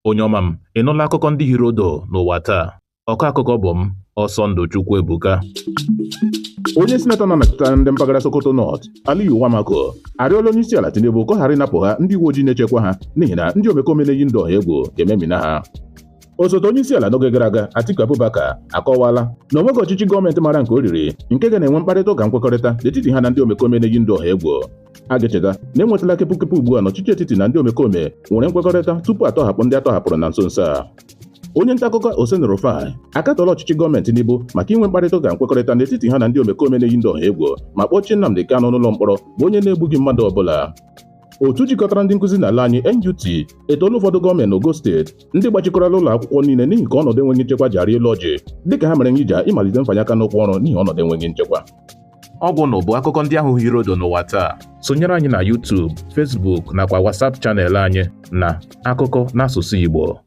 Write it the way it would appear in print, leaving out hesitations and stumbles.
Onye ọma m, ị nụla akụkọ ndị hiri odo n'ụwa taa? Ọkọ akụkọ bụ m, Ọsọndụ Chukwuebuka. Onye sinetọ na-anọchite ndị mpaghara Sokoto North, Aliyu Wamako, arịọla onyeisiala Tinubu ka ọ ghara ịnapụ ha ndị uwe ojii na-echekwa ha n'ihi na ndị omekome na-eyi ndụ ọha egwu ga-ememina ha. Osote onyeisiala n'oge gara aga, Atiku Abubakar, akọwala na onweghị ọchịchị gọọmenti mara nke o riri nke ga na-enwe mkparịta ụka nkwekọrịta n'etiti ha na ndị omekome na-eyi ndụ ọha egwu. A ga-echeta na enwetala kepụkepụ ugbu a n'ọchịchị etiti na ndị omekome nwere nkwekọrịta tupu atọhapụ ndị atọhapụrụ na nso nso a. Onye nta akụkọ Hussein Rufai akatọla ọchịchị gọọmenti Tinubu maka inwe mkparịta ụka nkwekọrịta n'etiti ha na ndị omekome na-eyi ndụ ọha egwu ma kpọchie Nnamdi Kanu n'ụlọ mkpọrọ bụ onye na-egbughị mmadụ ọbụla. Otu jikọtara ndị nkụzi n'ala anyị NUT etola ụfọdụ gọọmenti n'Ogo steeti ndị gbachikọrọla ụlọ akwụkwọ niile n'ihi ka ọnọdụ enweghị nchekwa ji arị elu ọjị dịka ha mere nhịja ịmalite mfanye aka n'ụkwụ ọrụ n'ihi ọnọdụ enweghị nchekwa. Ọ bụ na bụ akụkọ ndị ahụ hiri odo n'ụwa taa. Sonyere anyị na YouTube, Facebook nakwa WhatsApp chanel anyị na Akụkọ n'asụsụ Igbo.